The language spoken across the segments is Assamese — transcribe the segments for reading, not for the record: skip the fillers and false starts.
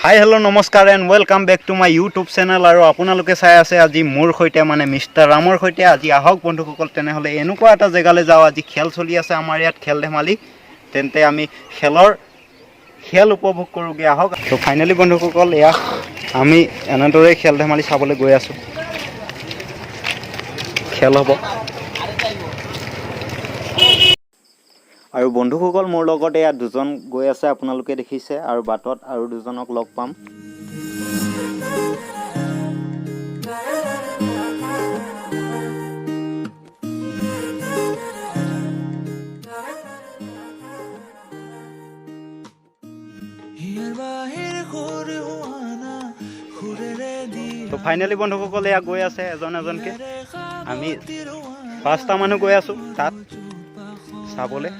হাই হেল্ল' নমস্কাৰ and welcome back to my YouTube channel. আৰু আপোনালোকে চাই আছে আজি মোৰ সৈতে মানে মিষ্টাৰ ৰামৰ সৈতে। আজি আহক বন্ধুসকল, তেনেহ'লে এনেকুৱা এটা জেগালৈ যাওঁ। আজি খেল চলি আছে আমাৰ ইয়াত, খেল ধেমালি। তেন্তে আমি খেল উপভোগ কৰোঁগৈ, আহক। ত' ফাইনেলি বন্ধুসকল, এয়া আমি এনেদৰেই খেল ধেমালি চাবলৈ গৈ আছোঁ। খেল হ'ব। আৰু বন্ধুসকল, মোৰ লগত এয়া দুজন গৈ আছে, আপোনালোকে দেখিছে। আৰু বাটত আৰু দুজনক লগ পাম। তো ফাইনেলি বন্ধুসকল, এয়া গৈ আছে এজন এজনকৈ। আমি 5টা মানুহ গৈ আছোঁ তাত চাবলৈ।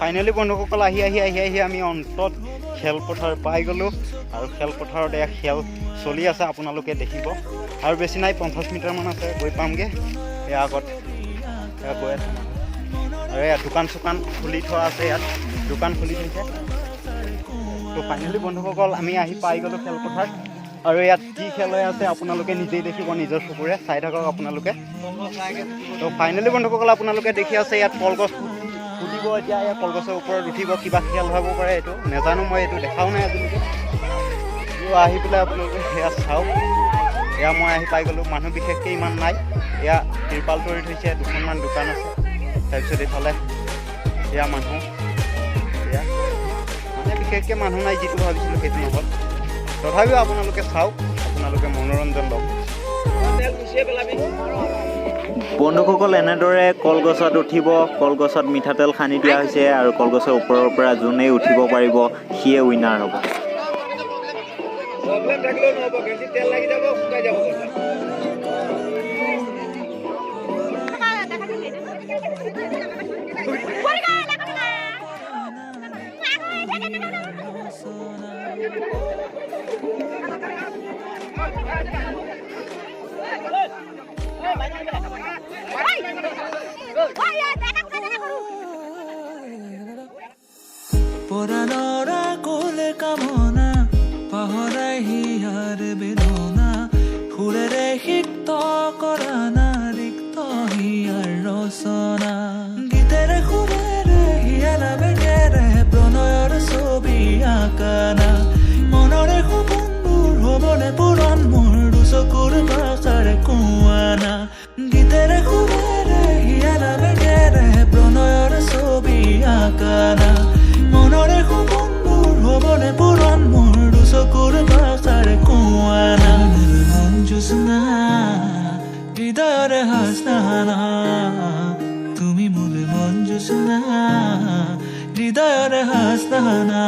ফাইনেলি বন্ধুসকল, আহি আমি অন্তত খেলপথাৰ পাই গ'লোঁ। আৰু খেলপথাৰত এয়া খেল চলি আছে, আপোনালোকে দেখিব। আৰু বেছি নাই, 50 মিটাৰমান আছে, গৈ পামগৈ। এয়া আগত এয়া গৈ আছে। আৰু এয়া দোকান চোকান খুলি থোৱা আছে, ইয়াত দোকান খুলি থৈছে। তো ফাইনেলি বন্ধুসকল, আমি আহি পাই গ'লোঁ খেলপথাৰ। আৰু ইয়াত কি খেল হৈ আছে আপোনালোকে নিজেই দেখিব, নিজৰ চকুৰে চাই থাকক আপোনালোকে। তো ফাইনেলি বন্ধুসকল, আপোনালোকে দেখি আছে ইয়াত কলগছ ফুটিব। এতিয়া এই কলগছৰ ওপৰত উঠিব, কিবা খেল হ'ব পাৰে, এইটো নাজানো, মই এইটো দেখাও নাই আজিলৈকে। আহি পেলাই আপোনালোকে সেয়া চাওক। এয়া মই আহি পাই গ'লোঁ। মানুহ বিশেষকৈ ইমান নাই। এয়া ত্ৰিপাল তৰি থৈছে, দুখনমান দোকান আছে। তাৰপিছত এইফালে এয়া মানুহ, এয়া মানে বিশেষকৈ মানুহ নাই, যিটো ভাবিছিলোঁ সেইটো নহ'ল। তথাপিও আপোনালোকে চাওক, আপোনালোকে মনোৰঞ্জন লওক। বন্ধুসকল, এনেদৰে কলগছত উঠিব। কলগছত মিঠাতেল সানি দিয়া হৈছে, আৰু কলগছৰ ওপৰৰ পৰা যোনেই উঠিব পাৰিব সিয়ে উইনাৰ হ'ব। পৰানৰা কোলে কামনা পাহৰাই হিয়াৰ বেদনা ফুলেৰে সিক্ত কৰা না ৰিক্ত হিয়াৰ ৰচনা গীতেৰে সুৰেৰে হিয়ালা বেগেৰে প্ৰণয়ৰ ছবি আঁকানা মনৰে সপোনবোৰ হ'বনে পূৰণ মোৰ দুচকুৰ ভাষাৰে কোৱানা গীতেৰে সুৰেৰে হিয়ালা বেগেৰে প্ৰণয়ৰ ছবি আঁকানা মনৰে সপোনবোৰ হ'বনে পূৰণ মোৰ দুচকুৰ ভাষাৰে কোৱানা মন জোছনা হৃদয়ৰে হাসনা তুমি মোৰ মন জোছনা হৃদয়ৰে হাসনা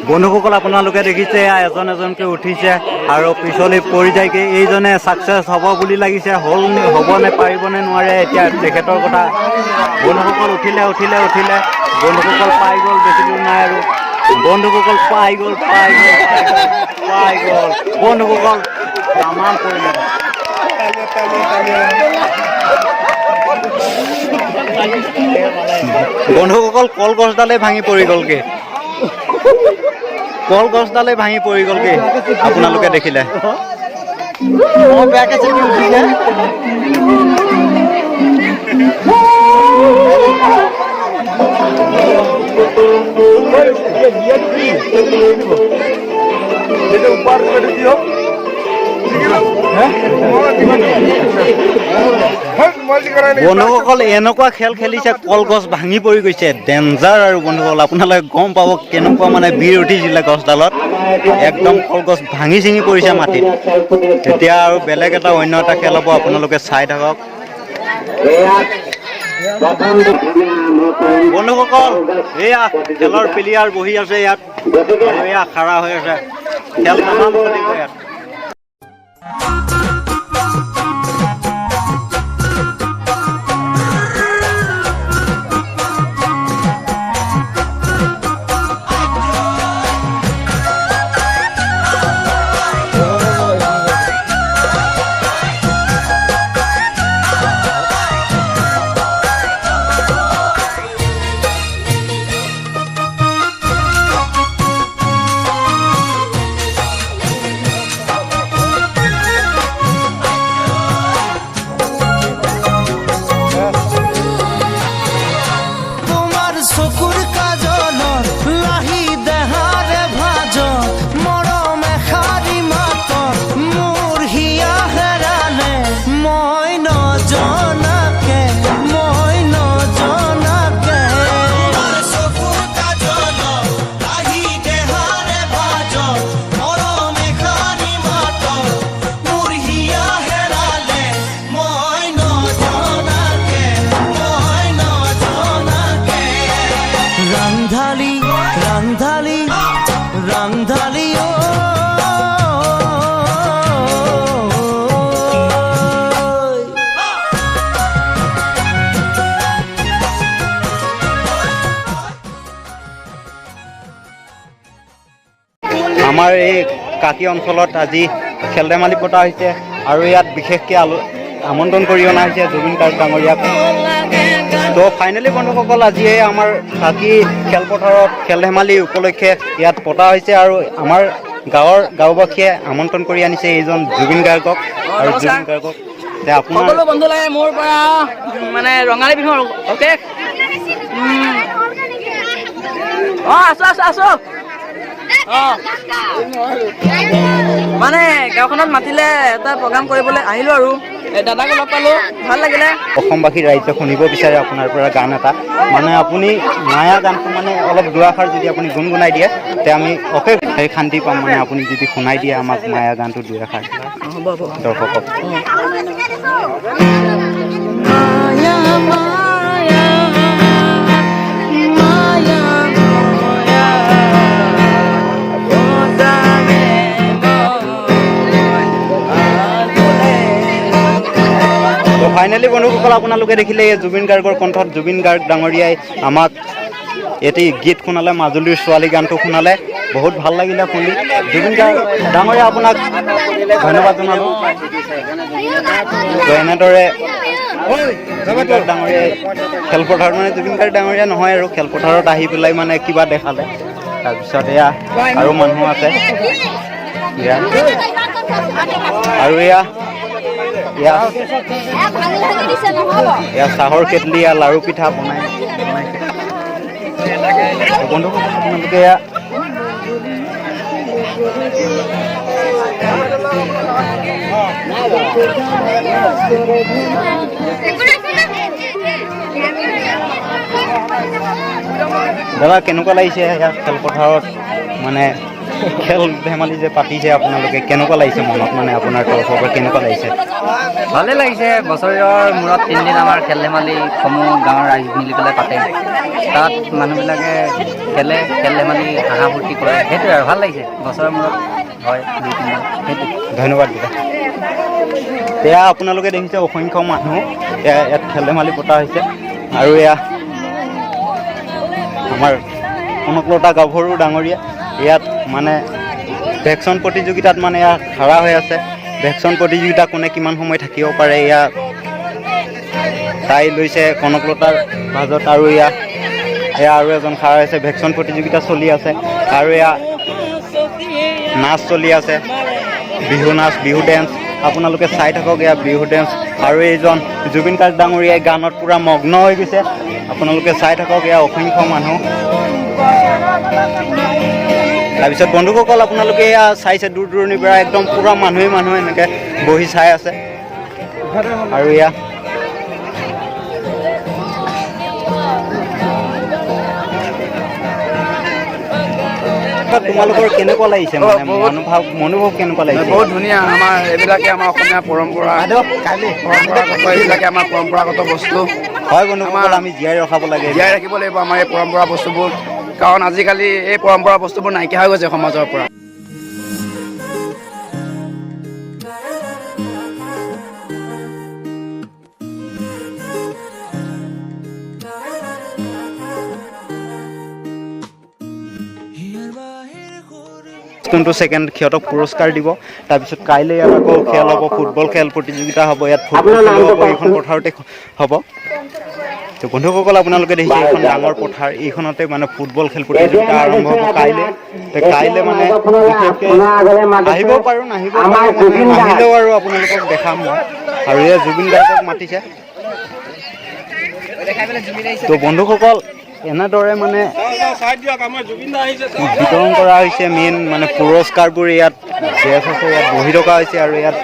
বন্ধুসকল, আপোনালোকে দেখিছে এজন এজনকৈ উঠিছে আৰু পিছলৈ পৰি যায়গৈ। এইজনে ছাকচেছ হ'ব বুলি লাগিছে, হ'ব নে পাৰিবনে নোৱাৰে এতিয়া তেখেতৰ কথা। বন্ধুসকল উঠিলে বন্ধুসকল পাই গ'ল, বেছি দূৰ নাই আৰু। বন্ধুসকল পাই গ'ল বন্ধুসকল তামাম কৰিলে। বন্ধুসকল কলগছডালেই ভাঙি পৰি গ'লগৈ, আপোনালোকে দেখিলে। বন্ধুসকল এনেকুৱা খেল খেলিছে, কলগছ ভাঙি পৰি গৈছে, ডেঞ্জাৰ। আৰু বন্ধুসকল আপোনালোকে গম পাব কেনেকুৱা মানে বীৰ উঠিছিলে গছডালত, একদম কলগছ ভাঙি চিঙি পৰিছে মাটিত। তেতিয়া আৰু বেলেগ এটা অন্য এটা খেল হ'ব, আপোনালোকে চাই থাকক। বন্ধুসকল এয়া খেলৰ প্লেয়াৰ বহি আছে ইয়াত আৰু এয়া খাৰা হৈ আছে খেল তামাম চলিব ইয়াত ৰাংধালি ও আমাৰ এই কাকি অঞ্চলত আজি খেল ধেমালি পতা হৈছে আৰু ইয়াত বিশেষকৈ আমন্ত্ৰণ কৰি অনা হৈছে জুবিন গাৰ্গ ডাঙৰীয়াক তো ফাইনেলি বন্ধুসকল আজি আমাৰ কাকি খেলপথাৰত খেল ধেমালি উপলক্ষে ইয়াত পতা হৈছে আৰু আমাৰ গাঁওবাসীয়ে আমন্ত্ৰণ কৰি আনিছে এইজন জুবিন গাৰ্গক আৰু জুবিন গাৰ্গক আপোনাৰ সকলো বন্ধু লাগে মোৰ পৰা মানে ৰঙালী বিহুৰ অশেষ আছো মানে গাঁওখনত মাতিলে এটা প্ৰগ্ৰাম কৰিবলৈ আহিলো আৰু দাদাকো লগ পালো ভাল লাগিলে অসমবাসী ৰাইজক শুনিব বিচাৰে আপোনাৰ পৰা গান এটা মানে আপুনি মায়া গানটো মানে অলপ দুআষাৰ যদি আপুনি গুণগুণাই দিয়ে তে আমি অশেষ শান্তি পাম মানে আপুনি যদি শুনাই দিয়ে আমাক মায়া গানটো দুআষাৰ দৰ্শকক ফাইনেলি বন্ধুসকল আপোনালোকে দেখিলে জুবিন গাৰ্গৰ কণ্ঠত জুবিন গাৰ্গ ডাঙৰীয়াই আমাক এটি গীত শুনালে মাজুলীৰ ছোৱালী গানটো শুনালে বহুত ভাল লাগিলে শুনি জুবিন গাৰ্গ ডাঙৰীয়া আপোনাক ধন্যবাদ জনালোঁ এনেদৰে জুবিন গাৰ্গ ডাঙৰীয়াই খেলপথাৰত মানে জুবিন গাৰ্গ ডাঙৰীয়া নহয় আৰু খেলপথাৰত আহি পেলাই মানে কিবা দেখালে তাৰপিছত এয়া আৰু মানুহ আছে আৰু এয়া চাহৰ কেটলি লাৰু পিঠা বনাইছে বন্ধুসকল আপোনালোকে দাদা কেনেকুৱা লাগিছে ইয়াৰ খেলপথাৰত মানে খেল ধেমালি যে পাতিছে আপোনালোকে কেনেকুৱা লাগিছে মনত মানে আপোনাৰ তৰফৰ পৰা কেনেকুৱা লাগিছে ভালে লাগিছে বছৰৰ মূৰত 3 দিন আমাৰ খেল ধেমালিসমূহ গাঁৱৰ ৰাইজ মিলি পেলাই পাতে তাত মানুহবিলাকে খেল ধেমালি হাঁহা ফূৰ্তি কৰে সেইটোৱে আৰু ভাল লাগিছে বছৰৰ মূৰত হয় 2-3 দিন সেইটো ধন্যবাদ দাদা এয়া আপোনালোকে দেখিছে অসংখ্য মানুহ ইয়াত খেল ধেমালি পতা হৈছে আৰু এয়া আমাৰ কনকলতা গাভৰু ডাঙৰীয়া ইয়াত মানে ভেকচন প্ৰতিযোগিতাত মানে ইয়াত খাৰা হৈ আছে ভেকচন প্ৰতিযোগিতা কোনে কিমান সময় থাকিব পাৰে ইয়াত তাই লৈছে কনকলতাৰ মাজত আৰু এয়া আৰু এজন খাৰা হৈছে ভেকচন প্ৰতিযোগিতা চলি আছে আৰু এয়া নাচ চলি আছে বিহু নাচ বিহু ডেন্স আপোনালোকে চাই থাকক এয়া বিহু ডেন্স আৰু এইজন জুবিন গাৰ্গ ডাঙৰীয়াই গানত পূৰা মগ্ন হৈ গৈছে আপোনালোকে চাই থাকক এয়া অসংখ্য মানুহ তাৰপিছত বন্ধুসকল আপোনালোকে এয়া চাইছে দূৰ দূৰণিৰ পৰা একদম পূৰা মানুহে এনেকৈ বহি চাই আছে আৰু এয়া দেখাত তোমালোকৰ কেনেকুৱা লাগিছে মানে মনোভাৱ কেনেকুৱা লাগিছে? বহুত ধুনীয়া। আমাৰ এইবিলাকে আমাৰ অসমীয়া পৰম্পৰাগত এইবিলাকে আমাৰ পৰম্পৰাগত বস্তু হয় বন্ধুসকল, আমি জীয়াই ৰখাব লাগে, জীয়াই ৰাখিব লাগিব আমাৰ এই পৰম্পৰা বস্তুবোৰ, কাৰণ আজিকালি এই পৰম্পৰা বস্তুবোৰ নাইকিয়া হৈ গৈছে সমাজৰ পৰা। যোনটো ছেকেণ্ড সিহঁতক পুৰস্কাৰ দিব। তাৰপিছত কাইলৈ ইয়াত আকৌ খেল হ'ব, ফুটবল খেল প্ৰতিযোগিতা হ'ব, ইয়াত ফুটবল খেলো হ'ব, এইখন পথাৰতে হ'ব। তো বন্ধুসকল আপোনালোকে দেখিছে এইখন ডাঙৰ পথাৰ, এইখনতে মানে ফুটবল খেল প্ৰতিযোগিতা আৰম্ভ হ'ব কাইলৈ। কাইলৈ মানে বিশেষকৈ আহিব পাৰোঁ নাহিব পাৰোঁ, আহিলেও আৰু আপোনালোকক দেখাম মই। আৰু এই জুবিন গাৰ্গক মাতিছে। তো বন্ধুসকল এনেদৰে মানে বিতৰণ কৰা হৈছে মেইন মানে পুৰস্কাৰবোৰ। ইয়াত ড্ৰেছ আছে, ইয়াত বহি থকা হৈছে, আৰু ইয়াত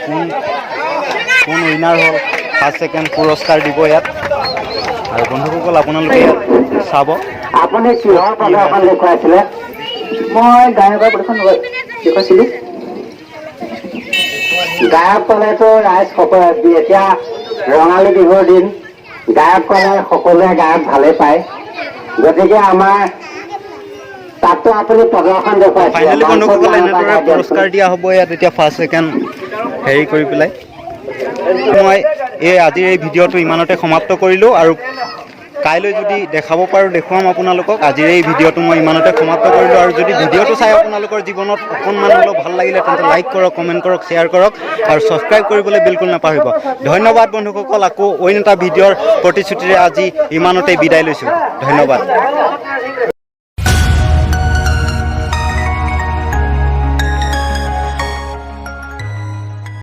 কোন উইনাৰ হ'ল, ফাৰ্ষ্ট ছেকেণ্ড পুৰস্কাৰ দিব ইয়াত। আৰু বন্ধুসকল আপোনালোকে ইয়াত চাব। আপুনি কিহৰ প্ৰদৰ্শন দেখুৱাইছিলে? মই গায়কৰ প্ৰদৰ্শন দেখুৱাইছিলোঁ। গায়ক ক'লেতো ৰাইজ সকলোৱে, এতিয়া ৰঙালী বিহুৰ দিন, গায়ক ক'লে সকলোৱে গায়ক ভালেই পায়, গতিকে আমাৰ তাতো আপুনি প্ৰদৰ্শন দেখুৱাইছে। ফাইনেলি বন্ধুসকল এনেদৰে পুৰস্কাৰ দিয়া হ'ব ইয়াত এতিয়া ফাৰ্ষ্ট ছেকেণ্ড হেৰি কৰি পেলাই। মই আজিৰ এই ভিডিঅ'টো ইমানতে সমাপ্ত কৰিলোঁ, আৰু কাইলৈ যদি দেখাব পাৰোঁ দেখুৱাম আপোনালোকক। আজিৰ এই ভিডিঅ'টো মই ইমানতে সমাপ্ত কৰিলোঁ, আৰু যদি ভিডিঅ'টো চাই আপোনালোকৰ জীৱনত অকণমান হ'লেও ভাল লাগিলে তেন্তে লাইক কৰক, কমেণ্ট কৰক, শ্বেয়াৰ কৰক, আৰু ছাবস্ক্ৰাইব কৰিবলৈ বিলকুল নাপাহৰিব। ধন্যবাদ বন্ধুসকল। আকৌ অইন এটা ভিডিঅ'ৰ প্ৰতিশ্ৰুতিৰে আজি ইমানতে বিদায় লৈছোঁ। ধন্যবাদ।